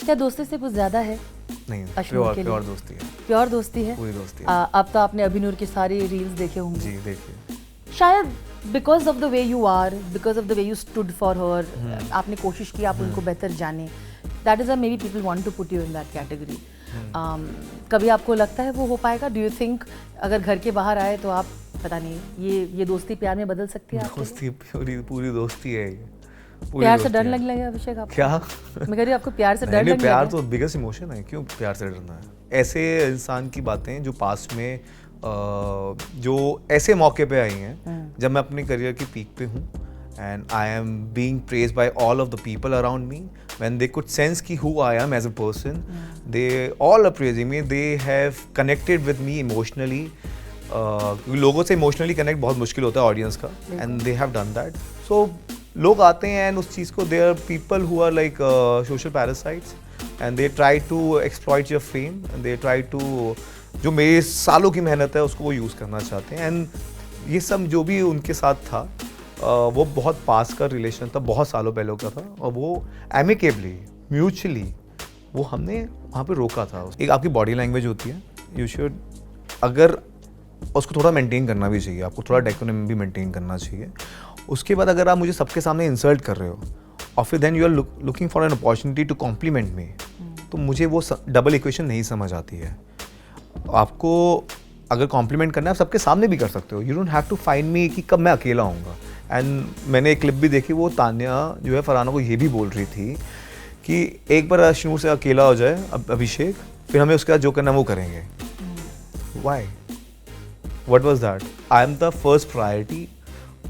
क्या दोस्ती से कुछ ज्यादा है? नहीं, अश्नूर के लिए? प्योर दोस्ती है, प्योर दोस्ती है, पूरी दोस्ती है। अब तो आपने अभिनूर की सारी रील्स देखे होंगे जी देखिए। शायद, because of the way you are, because of the way you stood for her, आपने कोशिश की आप उनको बेहतर जाने, that is maybe people want to put you in that category. कभी आपको लगता है वो हो पाएगा? डू यू थिंक अगर घर के बाहर आए तो आप पता नहीं ये दोस्ती प्यार में बदल सकती है? दोस्ती पूरी दोस्ती है ये। प्यार से डर लगने लगा अभिषेक आपको? क्या? मैं कह रही हूँ आपको प्यार से डर लगने लगा? प्यार तो बिगेस्ट इमोशन है, क्यों प्यार से डरना है? ऐसे इंसान की बातें जो पास्ट में जो ऐसे मौके पे आई हैं जब मैं अपने करियर की पीक पे हूँ, and I am being praised by all of the people around me, when they could sense ki who I am as a person, they all are praising me, they have connected with me emotionally. लोगों से emotionally connect बहुत मुश्किल होता है audience का, and they have done that. So लोग आते हैं एंड उस चीज़ को, they are people who are like social parasites and they try to exploit your fame, they try to, जो मेरे सालों की मेहनत है उसको वो यूज़ करना चाहते हैं. एंड ये सब जो भी उनके साथ था वो बहुत पास का रिलेशन था, बहुत सालों पहले का था, और वो एमिकेबली म्यूचुअली वो हमने वहाँ पे रोका था. एक आपकी बॉडी लैंग्वेज होती है, यू शुड, अगर उसको थोड़ा मेंटेन करना भी चाहिए, आपको थोड़ा डेकोनम भी मेंटेन करना चाहिए. उसके बाद अगर आप मुझे सबके सामने इंसल्ट कर रहे हो और फिर then you are looking for an opportunity to compliment me, तो मुझे वो डबल इक्वेशन नहीं समझ आती है. आपको अगर कॉम्प्लीमेंट करना है आप सबके सामने भी कर सकते हो, you don't have to find me कि कब मैं अकेला होऊंगा. एंड मैंने एक क्लिप भी देखी, वो तान्या जो है फरहाना को ये भी बोल रही थी कि एक बार अश्नूर से अकेला हो जाए अभिषेक, फिर हमें उसके बाद जो करना वो करेंगे. Y? What was that? I am the first priority.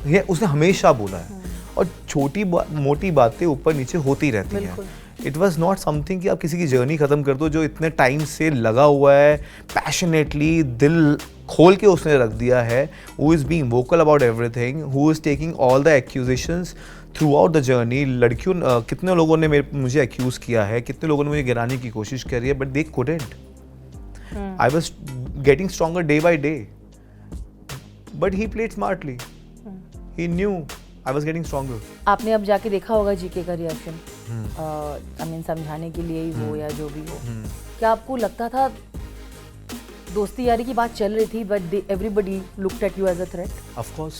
ये उसने हमेशा बोला है. और छोटी मोटी बातें ऊपर नीचे होती रहती हैं. It was not something कि आप किसी की जर्नी ख़त्म कर दो जो इतने टाइम से लगा हुआ है, पैशनेटली दिल खोल के उसने रख दिया है. Who is being vocal about everything, who is taking all the accusations throughout the journey. लड़कियों कितने लोगों ने मुझे एक्यूज़ किया है, कितने लोगों ने मुझे गिराने की कोशिश करी है, but they couldn't. I was getting stronger day by day. But he played smartly. He knew I was getting stronger. आपने अब जाके देखा होगा जीके का रिएक्शन, आई मीन समझाने के लिए ही हो या जो भी हो. क्या आपको लगता था दोस्ती यारी की बात चल रही थी, but everybody looked at you as a threat? Of course.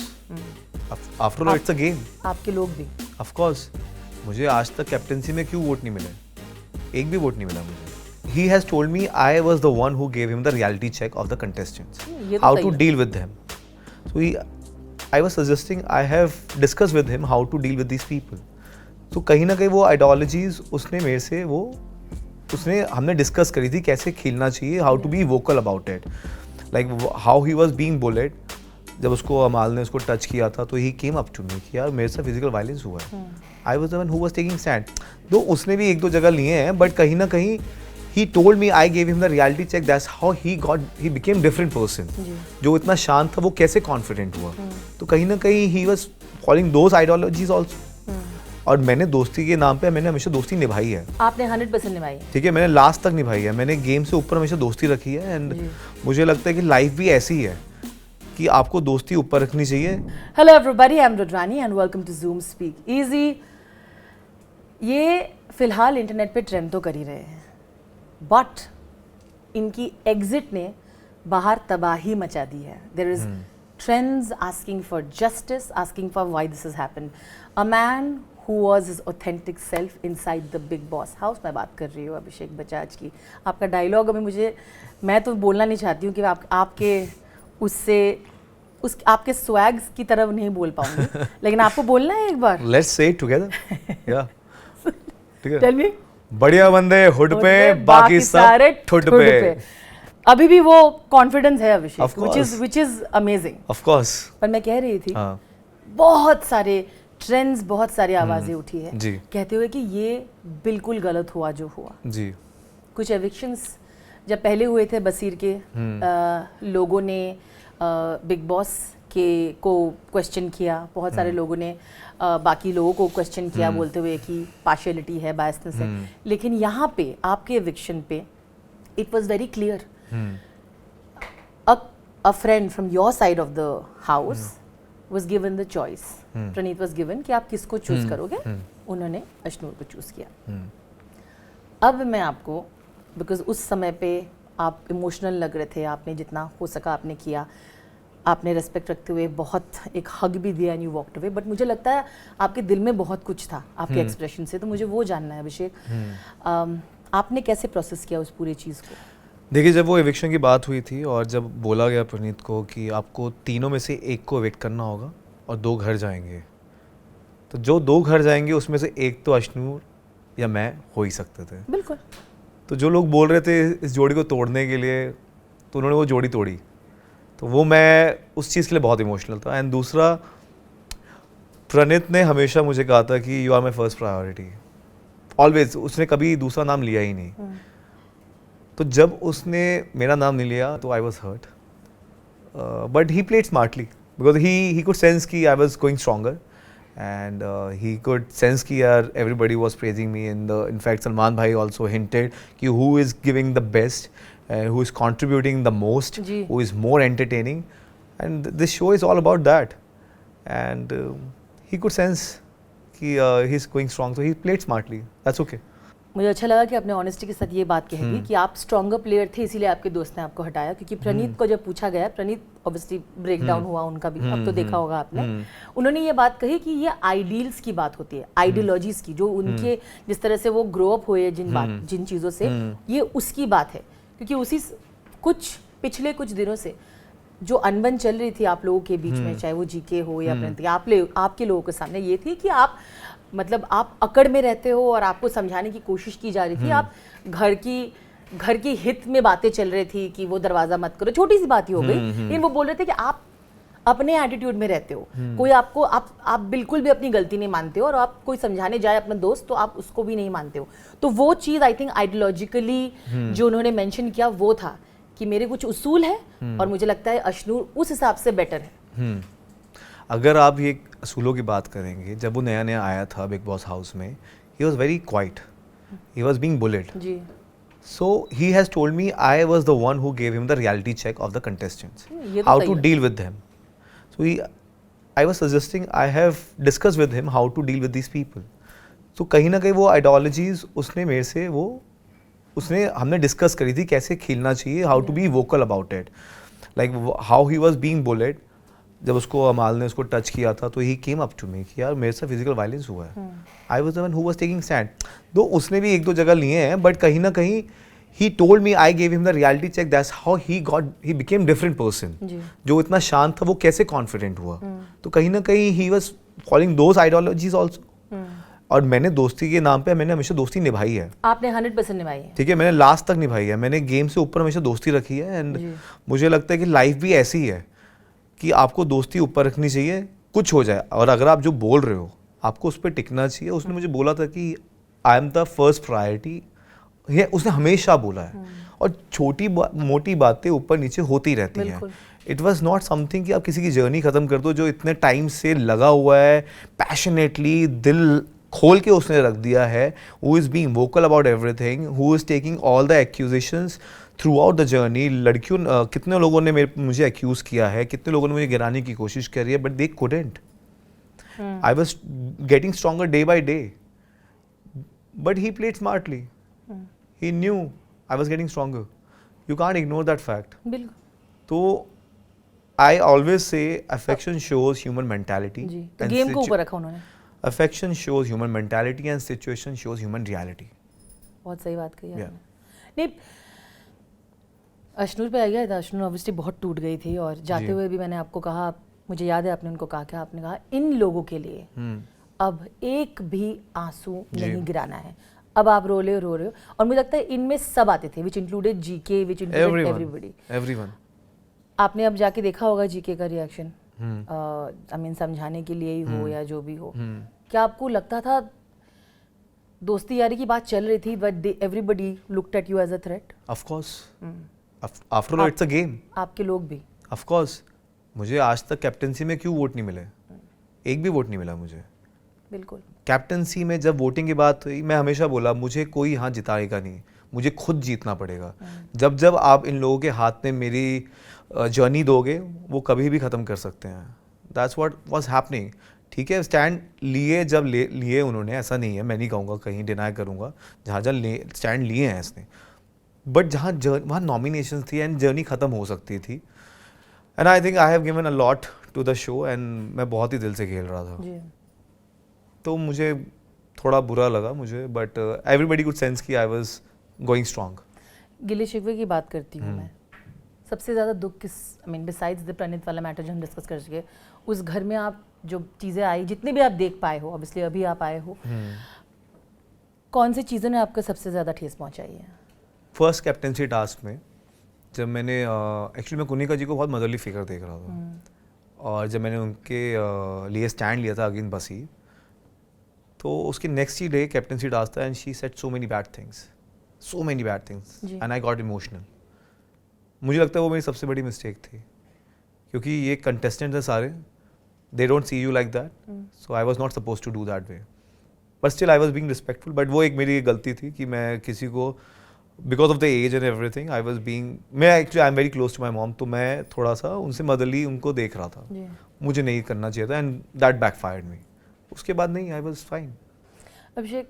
After all, it's a game. आपके लोग भी? Of course. मुझे आज तक कैप्टेंसी में क्यों वोट नहीं मिले? एक भी वोट नहीं मिला मुझे. He has told me I was the one who gave him the reality check of the contestants. How to deal with them. So I was suggesting, I have discussed with him how to deal with these people. तो कहीं ना कहीं वो ideologies उसने मेरे से हमने discuss करी थी कैसे खेलना चाहिए, how to be vocal about it. Like how he was being bullied. जब उसको अमाल ने उसको टच किया था तो ही केम अप टू मी कि यार मेरे से फिजिकल वायलेंस हुआ है. I was the one who was taking stand. तो उसने भी एक दो जगह लिए हैं, बट कहीं ना कहीं he told me, I gave him the reality check, that's how he became different person. जो इतना शांत था वो कैसे confident हुआ. तो कहीं ना कहीं he was following those ideologies also. और मैंने दोस्ती के नाम पे मैंने हमेशा दोस्ती निभाई है. आपने 100% निभाई है. ठीक है, मैंने लास्ट तक निभाई है. मैंने गेम से ऊपर हमेशा दोस्ती रखी है. एंड मुझे लगता है कि लाइफ भी ऐसी है कि आपको दोस्ती ऊपर रखनी चाहिए. Hello everybody, I am Rudrani and welcome to Zoom speak easy. ये फिलहाल इंटरनेट पे ट्रेंड तो कर ही रहे हैं, बट इनकी एग्जिट ने बाहर तबाही मचा दी है. There is trends asking for justice, asking for why this has happened. A man who was his authentic self inside the Bigg Boss house. मैं बात कर रही हूँ अभिषेक बजाज की. आपका डायलॉग अभी मैं तो बोलना नहीं चाहती हूँ कि आपके आपके स्वैग्स की तरफ नहीं बोल पाऊंगी, लेकिन आपको बोलना है एक बार. Let's say it together. या ठीक है, टेल मी. बढ़िया बंदे हुड पे, बाकी सारे ठुड पे. अभी भी वो कॉन्फिडेंस है अभिषेक, which is amazing. Of course. पर मैं कह रही थी, बहुत सारे ट्रेंड्स, बहुत सारी आवाजें उठी है कहते हुए कि ये बिल्कुल गलत हुआ जो हुआ जी. कुछ एविक्शंस जब पहले हुए थे बसीर के, लोगों ने बिग बॉस को क्वेश्चन किया. बहुत सारे लोगों ने बाकी लोगों को क्वेश्चन किया बोलते हुए कि पार्शियलिटी है, बायसनेस है. लेकिन यहाँ पे आपके एविक्शन पे it was very clear. A friend from your side of the house was given the choice. Praneet was given कि आप किसको चूज करोगे. उन्होंने अश्नूर को चूज किया. अब मैं आपको, बिकॉज उस समय पे आप इमोशनल लग रहे थे, आपने जितना हो सका आपने किया, आपने रिस्पेक्ट रखते हुए बहुत एक हग भी दिया and you walked away, but मुझे लगता है आपके दिल में बहुत कुछ था आपके एक्सप्रेशन से, तो मुझे वो जानना है अभिषेक, आपने कैसे प्रोसेस किया उस पूरी चीज़ को? देखिए, जब वो एविक्शन की बात हुई थी और जब बोला गया प्रणीत को कि आपको तीनों में से एक को एविक्ट करना होगा और 2 घर जाएंगे, तो जो 2 घर जाएंगे उसमें से एक तो अश्नूर या मैं हो ही सकते थे। बिल्कुल। तो जो लोग बोल रहे थे इस जोड़ी को तोड़ने के लिए, तो उन्होंने वो जोड़ी तोड़ी, तो वो मैं उस चीज़ के लिए बहुत इमोशनल था। एंड दूसरा, प्रणीत ने हमेशा मुझे कहा था कि you are my first priority, always. उसने कभी दूसरा नाम लिया ही नहीं। तो जब उसने मेरा नाम नहीं लिया तो I was hurt, but he played smartly because he could sense कि I was going stronger and he could sense कि यार everybody was praising me in fact Salman भाई ऑल्सो hinted कि who is giving the best and who is contributing the most, who is more entertaining, and this show is all about that. And he could sense कि he's going strong, so he played smartly. That's okay. मुझे अच्छा लगा कि आपने honesty के साथ ये बात कही थी कि आप स्ट्रॉन्गर प्लेयर थे, इसीलिए आपके दोस्त ने आपको हटाया, क्योंकि प्रणीत को जब पूछा गया, प्रणीत ऑब्वियसली ब्रेक डाउन हुआ उनका भी, अब तो देखा होगा आपने, उन्होंने ये बात कही कि ये आइडियल्स की बात होती है, आइडियोलॉजीज की, जो उनके जिस तरह से वो ग्रो अप हुए जिन चीज़ों से, ये उसकी बात है, क्योंकि उसी पिछले कुछ दिनों से जो अनबन चल रही थी आप लोगों के बीच में, चाहे वो जीके हो या प्रणीत, आपके लोगों के सामने ये थी कि आप मतलब आप अकड़ में रहते हो और आपको समझाने की कोशिश की जा रही थी, आप घर की हित में बातें चल रही थी कि वो दरवाजा मत करो, छोटी सी बात ही हो गई, लेकिन वो बोल रहे थे कि आप अपने एटीट्यूड में रहते हो, कोई आपको आप बिल्कुल भी अपनी गलती नहीं मानते हो, और आप कोई समझाने जाए अपना दोस्त तो आप उसको भी नहीं मानते हो। तो वो चीज़ आई थिंक आइडियोलॉजिकली जो उन्होंने मेंशन किया वो था कि मेरे कुछ उसूल है और मुझे लगता है अश्नूर उस हिसाब से बेटर है। अगर आप ये असूलों की बात करेंगे, जब वो नया नया आया था बिग बॉस हाउस में, he was very quite, he was being bullied, so he has told me I was the one who gave him the reality check of the contestants, how to deal with them. So I was suggesting, I have discussed with him how to deal with these people. So कहीं ना कहीं वो ideologies उसने मेरे से हमने discuss करी थी कैसे खेलना चाहिए, how to be vocal about it, like how he was being bullied. जब उसको अमाल ने उसको टच किया था तो ही केम अप टू मी कि यार मेरे से फिजिकल वायलेंस हुआ है, I was the one who was taking stand. दो उसने भी 1-2 जगह लिए हैं, बट कहीं ना कहीं ही told me, I give him the reality check, that's how he became different person. जो इतना शांत था वो कैसे कॉन्फिडेंट हुआ, तो कहीं ना कहीं he was following those ideologies also. और मैंने दोस्ती के नाम पे मैंने हमेशा दोस्ती निभाई है। आपने 100% निभाई है, ठीक है, मैंने लास्ट तक निभाई है, मैंने गेम से ऊपर हमेशा दोस्ती रखी है। एंड मुझे लगता है कि लाइफ भी ऐसी है कि आपको दोस्ती ऊपर रखनी चाहिए, कुछ हो जाए, और अगर आप जो बोल रहे हो आपको उस पर टिकना चाहिए। उसने मुझे बोला था कि I am the first priority, ये उसने हमेशा बोला है, और छोटी मोटी बातें ऊपर नीचे होती रहती हैं। इट वॉज नॉट समथिंग कि आप किसी की जर्नी खत्म कर दो जो इतने टाइम से लगा हुआ है, पैशनेटली दिल खोल के उसने रख दिया है, who is being vocal about everything, who is taking all the accusations through out the journey. लड़कियों कितने लोगों ने मुझे एक्यूज किया है, कितने लोगों ने मुझे गिराने की कोशिश करी है, but they couldn't. I was getting stronger day by day, but he played smartly, he knew I was getting stronger, you can't ignore that fact. तो I always say affection shows human mentality, game को ऊपर रखा उन्होंने। Affection shows human mentality and situation shows human reality. बहुत सही बात कही आपने। नहीं, अश्नूर पे आ गया था, अश्नूर ऑब्वियसली बहुत टूट गई थी, और जाते हुए भी मैंने आपको कहा, मुझे याद है आपने उनको कहा कि आपने कहा इन लोगों के लिए अब एक भी आंसू नहीं गिराना है, अब आप रो रहे हो। और मुझे लगता है इनमें सब आते थे, which included GK, which included everybody. आपने अब जाके देखा होगा जीके का रिएक्शन, आई मीन समझाने के लिए ही हो या जो भी हो, क्या आपको लगता था दोस्ती यारी की बात चल रही थी, but everybody looked at you as a threat? Of course, after all it's a game. आपके लोग भी? Of course. मुझे आज तक कैप्टनसी में क्यों वोट नहीं मिले, एक भी वोट नहीं मिला मुझे। बिल्कुल। कैप्टनसी में जब वोटिंग की बात हुई, मैं हमेशा बोला मुझे कोई यहाँ जिताएगा नहीं, मुझे खुद जीतना पड़ेगा। जब आप इन लोगों के हाथ में मेरी जर्नी दोगे, वो कभी भी ख़त्म कर सकते हैं। That's what was happening. ठीक है, स्टैंड लिए जब लिए उन्होंने, ऐसा नहीं है, मैं नहीं कहूँगा, कहीं डिनाई करूँगा, जहाँ जहाँ स्टैंड लिए हैं इसने, बट जहाँ वहाँ नॉमिनेशंस थी एंड जर्नी ख़त्म हो सकती थी, and I think I have given a lot to the show, and मैं बहुत ही दिल से खेल रहा था जी। तो मुझे थोड़ा बुरा लगा मुझे, बट एवरीबडी कुड सेंस कि आई वाज गोइंग स्ट्रांग। गिले शिकवे की बात करती हूँ मैं, सबसे ज़्यादा दुख किस, आई मीन बिसाइड्स द प्रणीत वाला मैटर जो हम डिस्कस कर चुके, उस घर में आप जो चीज़ें आई, जितने भी आप देख पाए हो, ऑब्वियसली अभी आप आए हो, कौन सी चीज़ों ने आपको सबसे ज़्यादा ठेस पहुँचाई है? फर्स्ट कैप्टनसी टास्क में जब मैंने एक्चुअली मैं कुनिका जी को बहुत मदरली फिगर देख रहा था, और जब मैंने उनके लिए स्टैंड लिया था अगेंस्ट बसी, तो उसके नेक्स्ट ही डे कैप्टनसी टास्क था, and she said so many bad things and I got emotional. मुझे लगता है वो मेरी सबसे बड़ी मिस्टेक थी, क्योंकि ये कंटेस्टेंट है सारे, they don't see you like that, so I was not suppose to do that way, but still I was being respectful. But वो एक मेरी गलती थी कि मैं किसी को because of the age and everything I was being, मैं actually I am very close to my mom, तो मैं थोड़ा सा उनसे मदरली उनको देख रहा था, मुझे नहीं करना चाहिए था, एंड दैट बैकफायर्ड मी। उसके बाद नहीं, आई वाज फाइन। अभिषेक,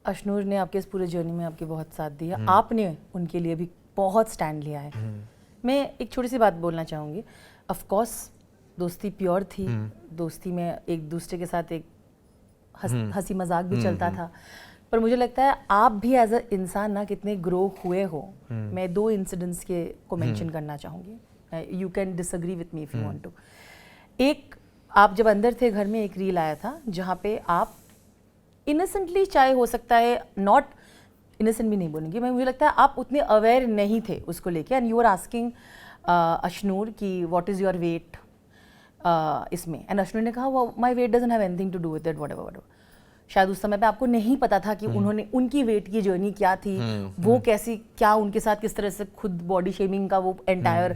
अशनूर ने आपके इस पूरे जर्नी में आपके बहुत साथ दिया, आपने उनके लिए भी बहुत स्टैंड लिया है। मैं एक छोटी सी बात बोलना चाहूँगी, ऑफ कोर्स दोस्ती प्योर थी, दोस्ती में एक दूसरे के साथ एक हंसी मजाक भी चलता था, पर मुझे लगता है आप भी एज अ इंसान ना कितने ग्रो हुए हो। मैं 2 इंसिडेंट्स के को मेंशन करना चाहूँगी, you can disagree with me if you want to. एक, आप जब अंदर थे घर में, एक रील आया था जहाँ पे आप इनोसेंटली, चाहे हो सकता है नॉट इनोसेंट भी नहीं बोलेंगे मैं, मुझे लगता है आप उतने अवेयर नहीं थे उसको लेके, and you are asking Ashnoor कि व्हाट इज़ योर वेट इसमें, एंड अशनूर ने कहा my weight doesn't have anything to do with that whatever. शायद उस समय पे आपको नहीं पता था कि उन्होंने, उनकी वेट की जर्नी क्या थी, वो कैसी, क्या उनके साथ किस तरह से खुद बॉडी शेमिंग का वो एंटायर,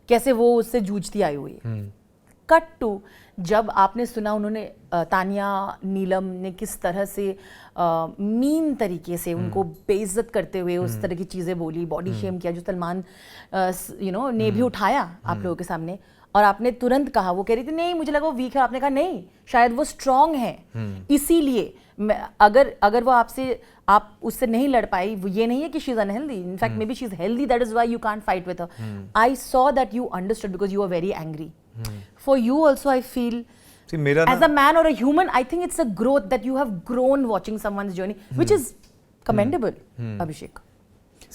कैसे वो उससे जूझती आई हुई है। कट टू जब आपने सुना उन्होंने, तानिया नीलम ने किस तरह से मीन तरीके से उनको बेइज्जत करते हुए उस तरह की चीज़ें बोली, बॉडी शेम किया, जो सलमान ने भी उठाया आप लोगों के सामने, और आपने तुरंत कहा, वो कह रही थी नहीं मुझे लगा वो वीक है, आपने कहा नहीं शायद वो स्ट्रांग है, इसीलिए अगर वो आपसे, आप उससे नहीं लड़ पाई, वो ये नहीं है कि she is unhealthy, in fact maybe she is healthy, that is why you can't fight with her. I saw that you understood because you are very angry. For you also, I feel, as a man or a human, I think it's a growth that you have grown watching someone's journey, which is commendable, Abhishek.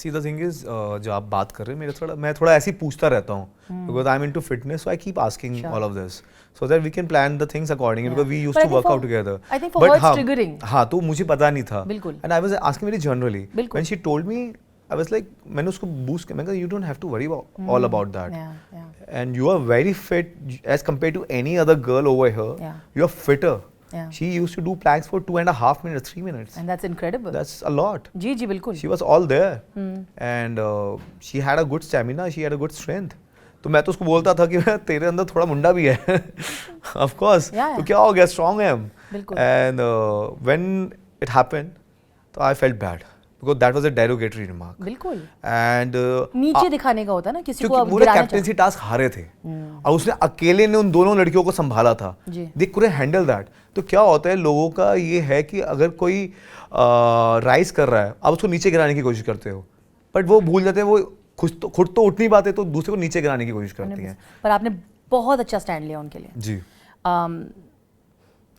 See, the thing is, जो आप बात कर रहे हैं, मैं थोड़ा ऐसे ही पूछता रहता हूँ, because I'm into fitness, so I keep asking all of this, so that we can plan the things accordingly, because we used to work out together. I think for her it's triggering. हाँ, तो मुझे पता नहीं था, बिल्कुल, and I was asking very generally. When she told me, I was like, मैंने उसको boost किया, मैंने कहा, you don't have to worry all about that. And you are very fit as compared to any other girl over here. You are fitter. She used to do planks for 2.5 minutes, 3 minutes. And that's incredible. That's a lot. जी जी बिल्कुल. She was all there. And she had a good stamina. She had a good strength. तो मैं तो उसको बोलता था कि तेरे अंदर थोड़ा मुंडा भी है. Of course. तो क्या हो गया? Strong I am. बिल्कुल. And when it happened, तो I felt bad. Because that was a derogatory remark. बिल्कुल. And नीचे दिखाने का होता है ना किसी को, क्योंकि पूरे कैप्टेंसी टास्क हारे थे, और उसने अकेले ने उन दोनों लड़कियों को संभाला था. They couldn't handle that. तो क्या होता है लोगों का ये है कि अगर कोई राइज कर रहा है, आप उसको नीचे गिराने की कोशिश करते हो, बट वो भूल जाते हैं वो खुद तो उठ नहीं पाते, तो दूसरे को नीचे गिराने की कोशिश करती हैं. पर आपने बहुत अच्छा स्टैंड लिया उनके लिए. जी.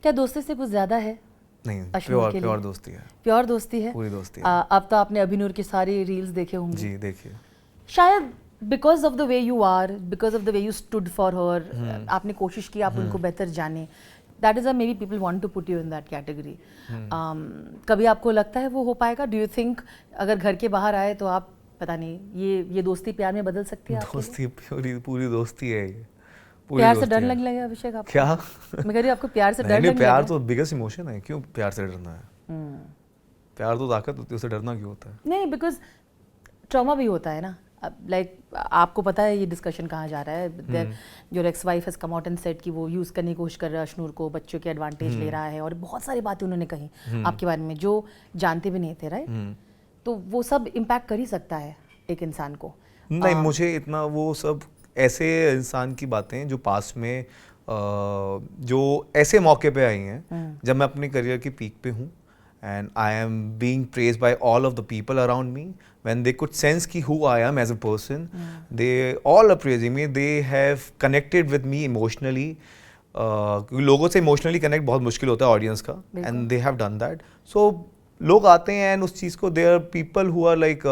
क्या दोस्ती से कुछ ज्यादा है? नहीं, प्योर दोस्ती है. प्योर दोस्ती है, पूरी दोस्ती है. अब तो आपने अभिनूर की सारी रील्स देखे होंगे. जी देखिए. शायद because of the way you are, because of the way you stood for her, आपने कोशिश की आप उनको बेहतर जाने. That is maybe people want to put you in that category. कभी आपको लगता है वो हो पाएगा? डू यू थिंक अगर घर के बाहर आए तो आप, पता नहीं, ये दोस्ती प्यार में बदल सकती है? दोस्ती पूरी दोस्ती है ये. प्यार से डर लगने लगा अभिषेक आपको? क्या? मैं कह रही हूँ आपको प्यार से डर लगने लगा? प्यार तो बिगेस्ट इमोशन है, क्यों प्यार से डरना है? प्यार तो ताकत होती है, उससे डरना क्यों होता है? नहीं, बिकॉज ट्रॉमा भी होता है ना. लाइक आपको पता है ये डिस्कशन कहाँ जा रहा है. जो ex wife has come out and said कि वो यूज़ करने की कोशिश कर रहा है अशनूर को, बच्चों के एडवांटेज ले रहा है, और बहुत सारी बातें उन्होंने कही आपके बारे में जो जानते भी नहीं थे, राइट? तो वो सब इम्पैक्ट कर ही सकता है एक इंसान को. नहीं, मुझे इतना वो सब ऐसे इंसान की बातें जो पास में जो ऐसे मौके पे आई हैं जब मैं अपने करियर की पीक पे हूँ and I am being praised by all of the people around me when they could sense कि who I am as a person they all are praising me they have connected with me emotionally क्योंकि लोगों से emotionally connect बहुत मुश्किल होता है audience का and they have done that so लोग आते हैं एंड उस चीज़ को they are people who are like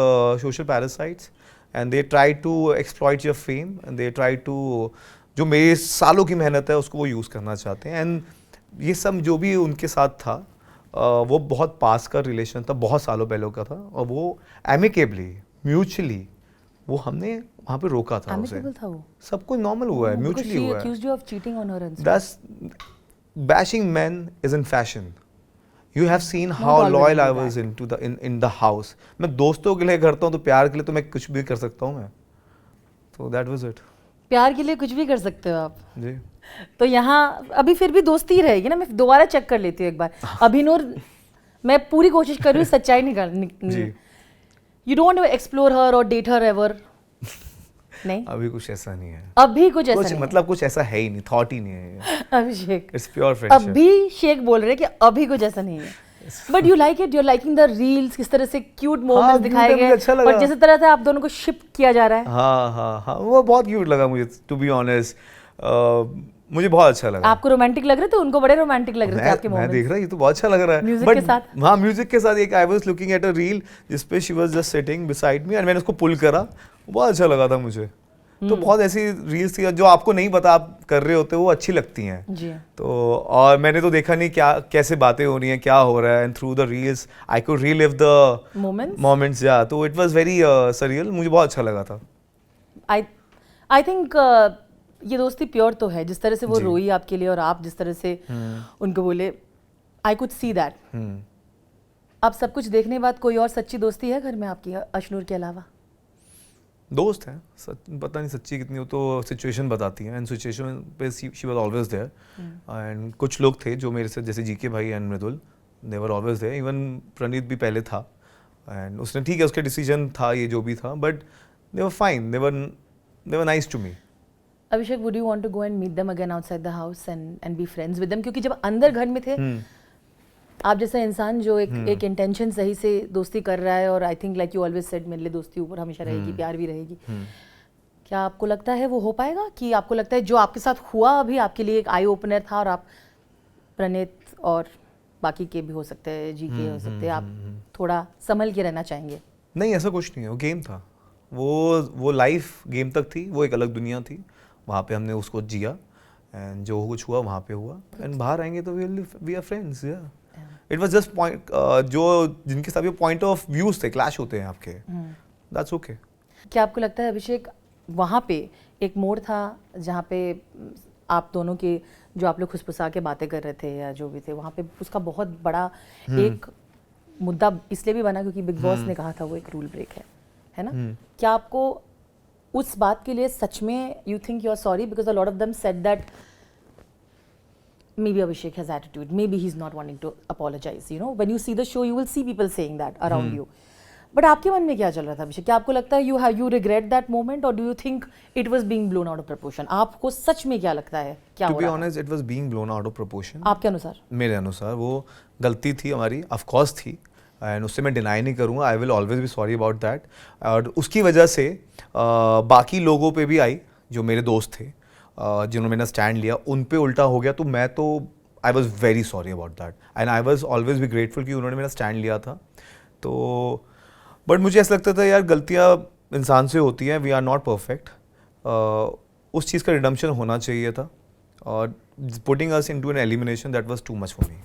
social parasites and they try to exploit your fame and they try to जो मेरे सालों की मेहनत है उसको वो यूज़ करना चाहते हैं एंड ये सब जो भी उनके साथ था वो बहुत पास का रिलेशन था, बहुत सालों पहले का था और वो एमिकेबली म्यूचुअली वो हमने वहाँ पे रोका था उसे। Amicable था वो? सब कुछ नॉर्मल हुआ है, म्यूचुअली हुआ है। accused you of cheating on her and That's bashing men is in fashion. You have seen how always loyal do I was into the in the house. मैं दोस्तों के लिए करता हूँ तो प्यार के लिए तो मैं कुछ भी कर सकता हूँ मैं। So that was it. प्यार के लिए कुछ भी कर सकते हो आप। जी। तो यहाँ अभी फिर भी दोस्ती ही रहेगी ना, मैं दोबारा चेक कर लेती हूँ एक बार। अभिनूर, मैं पूरी कोशिश कर रही हूँ सच्चाई जी। You don't want to explore her or date her ever? नहीं, अभी कुछ ऐसा नहीं है। अभी कुछ ऐसा कुछ नहीं मतलब कुछ ऐसा है ही नहीं, थॉट ही नहीं है ये। अभिषेक, It's pure friendship. अभी शेख बोल रहे हैं कि अभी कुछ ऐसा नहीं है। But you like it, you liking the reels, किस तरह से क्यूट मोमेंट्स दिखाए गए अच्छा लगा। और जिस तरह से आप दोनों को शिप किया जा रहा है। हाँ, वो बहुत क्यूट लगा मुझे, टू बी ऑनेस्ट। मुझे बहुत अच्छा लगा। आपको रोमांटिक लग रहे थे, उनको बड़े रोमांटिक लग रहे थे आपके मैं मोमेंट्स। देख रहा ये तो बहुत अच्छा लग रहा है म्यूजिक के साथ? हाँ, म्यूजिक के साथ एक I was looking at a reel जिस पे she was just sitting beside me and मैंने उसको पुल करा, बहुत अच्छा लगा था मुझे। तो बहुत ऐसी रील्स थी जो आपको नहीं पता आप कर रहे होते वो अच्छी लगती हैं जी। तो और मैंने तो देखा नहीं क्या कैसे बातें हो रही हैं, क्या हो रहा है, and through the reels I could relive the moments या तो इट वाज वेरी सरियल, मुझे बहुत अच्छा लगा था। आई थिंक ये दोस्ती प्योर तो है, जिस तरह से वो रोई आपके लिए और आप जिस तरह से उनको बोले, आई कुड सी दैट। अब सब कुछ देखने के बाद कोई और सच्ची दोस्ती है घर में आपकी अशनूर के अलावा? दोस्त हैं, पता नहीं सच्ची कितनी हो तो सिचुएशन बताती है एंड सिचुएशन पे she was always there and कुछ लोग थे जो मेरे से जैसे जीके भाई and Mridul, they were always there, even Praneet भी पहले था एंड उसने ठीक है उसका डिसीजन था ये जो भी था but they were fine, they were nice to me. Abhishek, would you want to go and meet them again outside the house and be friends with them? क्योंकि जब अंदर घर में थे आप जैसा इंसान जो एक इंटेंशन सही से दोस्ती कर रहा है और I think like you always said मेरे लिए दोस्ती ऊपर हमेशा रहेगी, प्यार भी रहेगी, क्या आपको लगता है वो हो पाएगा? कि आपको लगता है जो आपके साथ हुआ अभी आपके लिए एक आई ओपनर था और आप प्रणीत और बाकी के भी हो सकते हैं, जी के हो सकते हैं, आप थोड़ा संभल के रहना चाहेंगे? नहीं, ऐसा कुछ नहीं है, वो गेम था, वो लाइफ गेम तक थी, वो एक अलग दुनिया थी, वहाँ पे हमने उसको जिया एंड जो कुछ हुआ वहाँ पे हुआ एंड बाहर आएंगे तो वी आर फ्रेंड्स। या इट वाज जस्ट पॉइंट जो जिनके साथ पॉइंट ऑफ व्यूज थे, क्लैश होते हैं आपके, दैट्स ओके। क्या आपको लगता है अभिषेक वहाँ पे एक मोड़ था जहाँ पे आप दोनों के जो आप लोग खुसफुसा के बातें कर रहे थे या जो भी थे वहाँ पे उसका बहुत बड़ा एक मुद्दा इसलिए भी बना क्योंकि बिग बॉस ने कहा था वो एक रूल ब्रेक है ना? क्या आपको उस बात के लिए सच में you think you are sorry because a lot of them said that maybe Abhishek has attitude, maybe he's not wanting to apologize, you know, when you see the show you will see people saying that around you, but आपके मन में क्या चल रहा था अभिषेक? क्या आपको लगता है you regret that moment or do you think it was being blown out of proportion? आपको सच में क्या लगता है क्या हो रहा था? To be honest, it was being blown out of proportion. आपके अनुसार? मेरे अनुसार वो गलती थी हमारी, ऑफ कोर्स थी एंड उससे मैं डिनाई नहीं करूँगा, I will always be sorry about that. और उसकी वजह से बाकी लोगों पे भी आई जो मेरे दोस्त थे जिन्होंने मैंने स्टैंड लिया उन पे उल्टा हो गया, तो मैं तो I was very sorry about that and I was always be grateful कि उन्होंने मेरा स्टैंड लिया था। तो बट मुझे ऐसा लगता था यार गलतियाँ इंसान से होती हैं, वी आर नॉट परफेक्ट, उस चीज़ का रिडम्पशन होना चाहिए था और putting us into an elimination that was too much for me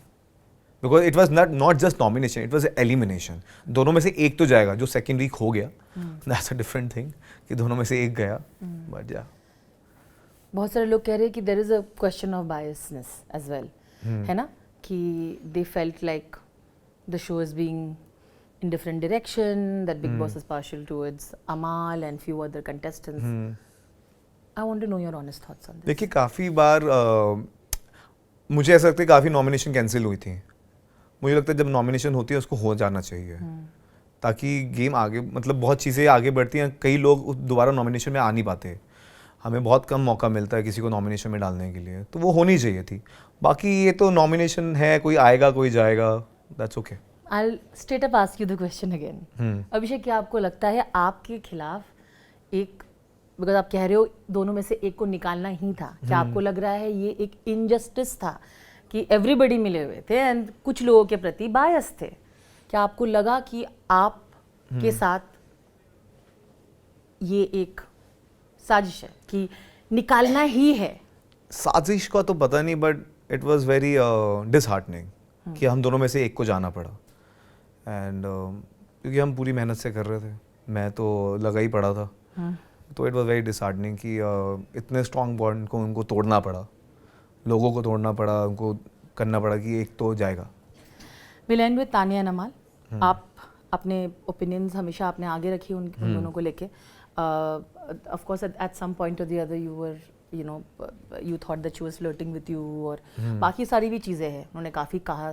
because it was not just nomination, it was elimination. दोनों में से एक तो जाएगा, जो सेकेंड वीक हो गया दैट्स अ डिफरेंट थिंग कि दोनों में से एक गया, बट या बहुत सारे लोग कह रहे हैं कि there is a question of biasness as well, है ना, कि they felt like the show is being in different direction, that Big Boss is partial towards Amal and few other contestants. I want to know your honest thoughts on this. देखिए काफ़ी बार मुझे ऐसा लगता है काफ़ी नॉमिनेशन कैंसिल हुई थी। मुझे लगता है जब नॉमिनेशन होती है उसको हो जाना चाहिए ताकि गेम आगे, मतलब बहुत चीज़ें आगे बढ़ती हैं, कई लोग दोबारा नॉमिनेशन में आ नहीं पाते। हमें बहुत कम मौका मिलता है किसी को नॉमिनेशन में डालने के लिए, तो वो होनी चाहिए थी। बाकी ये तो नॉमिनेशन है, कोई आएगा कोई जाएगा, that's okay. I'll straight up ask you the question again. अभिषेक, क्या आपको लगता है आपके खिलाफ एक, बिकॉज आप कह रहे हो दोनों में से एक को निकालना ही था, क्या आपको लग रहा है ये एक इनजस्टिस था कि एवरीबडी मिले हुए थे एंड कुछ लोगों के प्रति बायस थे? क्या आपको लगा कि आप के साथ ये एक साजिश है कि निकालना ही है? साजिश का तो पता नहीं, but it was very disheartening कि हम दोनों में से एक को जाना पड़ा। एंड क्योंकि हम पूरी मेहनत से कर रहे थे, मैं तो लगा ही पड़ा था, तो इट वाज वेरी डिसहार्टनिंग कि इतने स्ट्रॉन्ग बॉन्ड को उनको तोड़ना पड़ा, लोगों को तोड़ना पड़ा, उनको करना पड़ा कि एक तो जाएगा। Will and with Tania and अमाल। आप अपने ओपिनियंस हमेशा आपने आगे रखी उन दोनों को लेके। Of course at some point or the other you were you thought that she was flirting with you और बाकी सारी भी चीज़ें हैं। उन्होंने काफ़ी कहा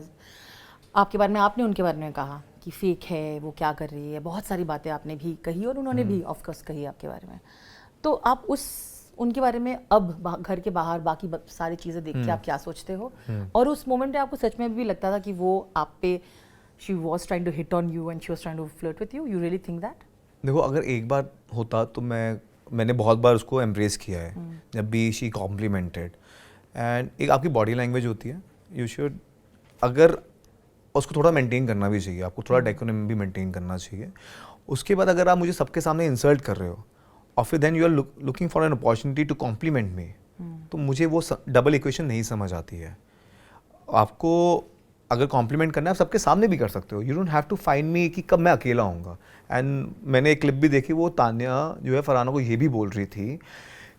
आपके बारे में, आपने उनके बारे में कहा कि फेक है, वो क्या कर रही है, बहुत सारी बातें आपने भी कही और उन्होंने भी ऑफ कोर्स कही आपके बारे में। तो आप उनके बारे में अब घर के बाहर बाकी सारी चीज़ें देख के आप क्या सोचते हो? और उस मोमेंट में आपको सच में भी लगता था कि वो आप पे she was trying to hit on you and she was trying to flirt with you? You really think that? देखो, अगर एक बार होता तो मैंने बहुत बार उसको एम्ब्रेस किया है, जब भी शी कॉम्प्लीमेंटेड। एंड एक आपकी बॉडी लैंग्वेज होती है, यू शुड, अगर उसको थोड़ा मेंटेन करना भी चाहिए, आपको थोड़ा डेकोरम भी मेंटेन करना चाहिए। उसके बाद अगर आप मुझे सबके सामने इंसल्ट कर रहे हो और फिर then you are looking for an opportunity to compliment me, तो मुझे वो डबल इक्वेशन नहीं समझ आती है। आपको अगर कॉम्प्लीमेंट करना है आप सबके सामने भी कर सकते हो, you don't have to find me कि कब मैं अकेला होऊंगा। एंड मैंने एक क्लिप भी देखी, वो तान्या जो है फरहाना को ये भी बोल रही थी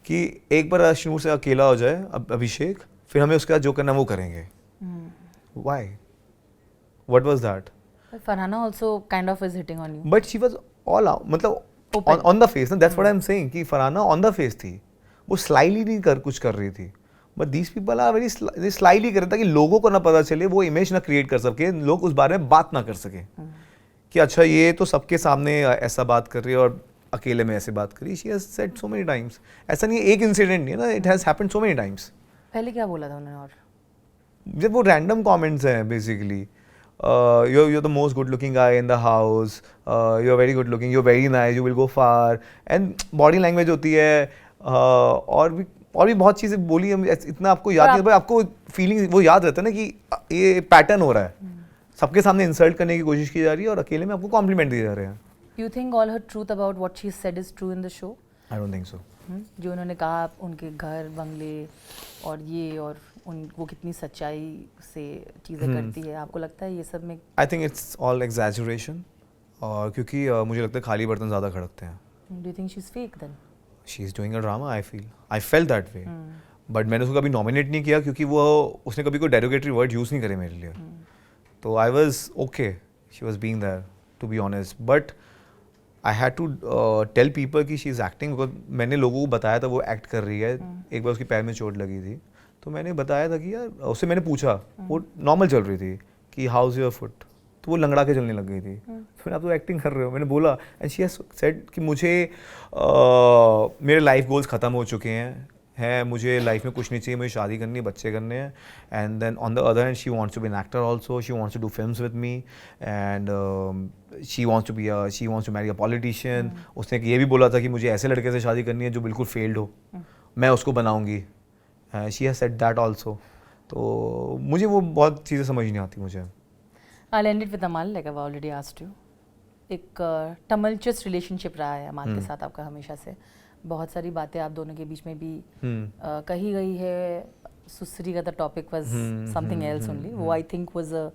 कि एक बार अश्नूर से अकेला हो जाए अभिषेक, फिर हमें उसके बाद जो करना वो करेंगे। Why? What was that? Farhana also kind of is hitting on you, but she was all out, मतलब ऑन द फेस ना, that's what I am saying कि फरहाना ऑन द फेस थी, वो स्लाइली नहीं कुछ कर रही थी। But these people are very slyly कर रहे, ताकि लोगों को ना पता चले, वो इमेज ना क्रिएट कर सके, लोग उस बारे में बात ना कर सके कि अच्छा ये तो सबके सामने ऐसा बात कर रही है और अकेले में ऐसे बात करी। She has said so many times, ऐसा नहीं है, एक इंसिडेंट नहीं है ना, it has happened so many times. पहले क्या बोला था उन्होंने? और जब वो रैंडम कमेंट्स हैं basically, you're the most good looking guy in the house, you're very good looking, you're very nice, you will go far, and body language होती है, और भी बहुत चीज़ें बोली हम, इतना आपको याद नहीं, आपको फीलिंग वो याद रहता है ना कि ये पैटर्न हो रहा है, सबके सामने इंसल्ट करने की कोशिश की जा रही है और अकेले में आपको कॉम्प्लीमेंट दिए जा रहे हैं। You think all her truth about what she said is true in the show? I don't think so. जो उन्होंने कहा उनके घर बंगले और ये और वो कितनी सच्चाई से चीज़ें करती है, आपको लगता है ये सब में? I think it's all exaggeration, और क्योंकि मुझे लगता है खाली बर्तन ज़्यादा खड़कते हैं। Do you think she's fake then? She's doing a drama, I felt that way. But मैंने उसको कभी नॉमिनेट नहीं किया क्योंकि उसने कभी कोई डेरोगेटरी वर्ड यूज़ नहीं करे मेरे लिए। तो I was okay, she was being there to be honest, but I had to tell people कि शी इज़ एक्टिंग, बिकॉज मैंने लोगों को बताया था वो एक्ट कर रही है। एक बार उसके पैर में चोट लगी थी, तो मैंने बताया था कि यार, उससे मैंने पूछा, वो नॉर्मल चल रही थी कि हाउ इज़ योर फुट, तो वो लंगड़ा के चलने लग गई थी। फिर आप तो एक्टिंग कर रहे हो, मैंने बोला, एंड शी हैज सेड कि मुझे मेरे लाइफ गोल्स ख़त्म हो चुके हैं, मुझे लाइफ में कुछ नहीं चाहिए, मुझे शादी करनी है, बच्चे करने हैं। And then on the other hand she wants to be an actor also, she wants to do films with me, and she wants to marry a politician. उसने ये भी बोला था कि मुझे ऐसे लड़के से शादी करनी है जो बिल्कुल फेल्ड हो, मैं उसको बनाऊंगी। She has said that also. तो मुझे वो बहुत चीज़ें समझ नहीं आती मुझे। I'll end it with Amal, like I've already asked you. एक tumultuous relationship रहा है अमाल के साथ आपका हमेशा से, बहुत सारी बातें आप दोनों के बीच में भी कही गई है। सुसरी का the topic was something else only, वो I think was a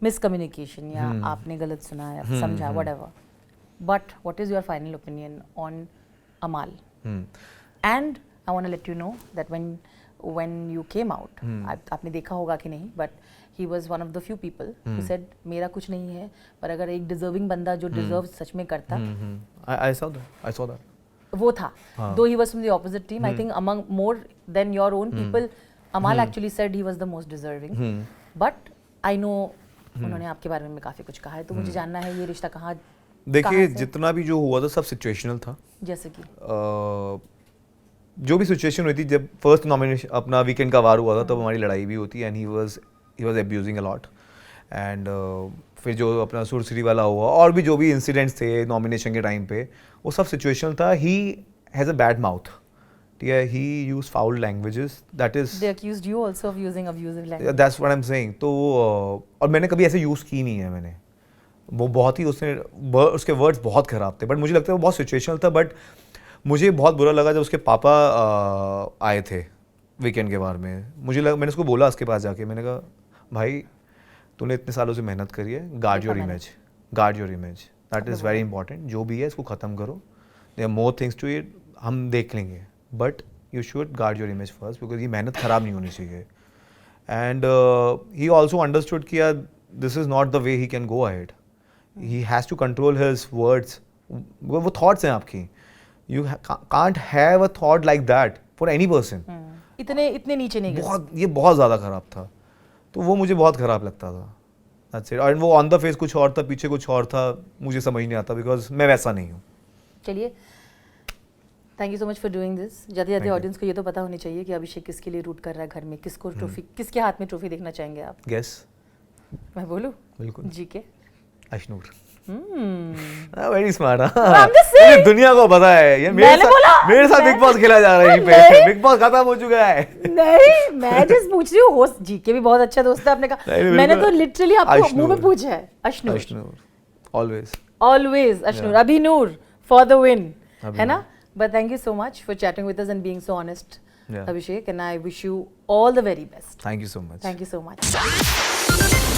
miscommunication, या आपने गलत सुना या समझा, whatever. But what is your final opinion on Amaal? And I want to let you know that when you came out, आपने देखा होगा कि नहीं, but he was one of the few people who said मेरा कुछ नहीं है, पर अगर एक डिजर्विंग बंदा जो डिजर्व सच में करता, I saw that वो था। Though he was from the opposite team, I think among more than your own people, Amal actually said he was the most deserving. But I know उन्होंने आपके बारे में काफी कुछ कहा है, तो मुझे जानना है ये रिश्ता कहाँ। देखिए, जितना भी जो हुआ था सब सिचुएशनल था। जैसे कि जो भी सिचुएशन हुई थी, जब फर्स्ट नॉमिनेशन अपना वीकेंड का वार हुआ था तब हमारी लड़ाई भी होती, and he was abusing a lot. And फिर जो अपना सुरसरी वाला हुआ और भी जो भी इंसिडेंट्स थे नॉमिनेशन के टाइम पे, वो सब सिचुएशनल था। He has a bad mouth, ठीक है, he use foul languages, that is They accused you also of using abusive language. That's what I am saying. तो और मैंने कभी ऐसे यूज़ की नहीं है मैंने, वो बहुत ही उसके वर्ड्स बहुत ख़राब थे, बट मुझे लगता है वो बहुत सिचुएशनल था। बट मुझे बहुत बुरा लगा जब उसके पापा आए थे वीकेंड के बारे में। मैंने उसको बोला उसके पास जाके, मैंने कहा भाई तूने इतने सालों से मेहनत करी है, guard your image, that is very important. जो भी है इसको ख़त्म करो, there are more things to it, हम देख लेंगे, but you should guard your image first, because ये मेहनत ख़राब नहीं होनी चाहिए। एंड ही ऑल्सो अंडरस्टूड कि यार this is not the way he can go ahead, he has to control his words. वो थॉट्स हैं आपकी, you can't have a thought like that for any person. इतने नीचे नहीं गए। ये बहुत ज़्यादा ख़राब था, तो वो मुझे बहुत ख़राब लगता था। That's it. और वो ऑन द फेस कुछ और था, पीछे कुछ और था, मुझे समझ नहीं आता, बिकॉज मैं वैसा नहीं हूँ। चलिए, thank you so much for doing this. जाते जाते ऑडियंस को ये तो पता होनी चाहिए कि अभिषेक किसके लिए रूट कर रहा है घर में, किसको ट्रॉफी, किसके हाथ में ट्रॉफी देखना चाहेंगे आप? गेस, मैं बोलूं? बिल्कुल, जी के अश्नूर। Very smart. दुनिया को पता है ये मेरे साथ बिग बॉस खेला जा रहा है, यहीं पे बिग बॉस खत्म हो चुका है। नहीं, मैं जस्ट पूछ रही हूँ, होस्ट जी के भी बहुत अच्छा दोस्त है, आपने कहा, मैंने तो लिटरली आपको मुंह में पूछा है। Ashnoor, always Ashnoor, Abhinoor for the win, है ना? But thank you so much for chatting with us and being so honest, Abhishek, and I wish you all the very best. Thank you so much. Thank you so much.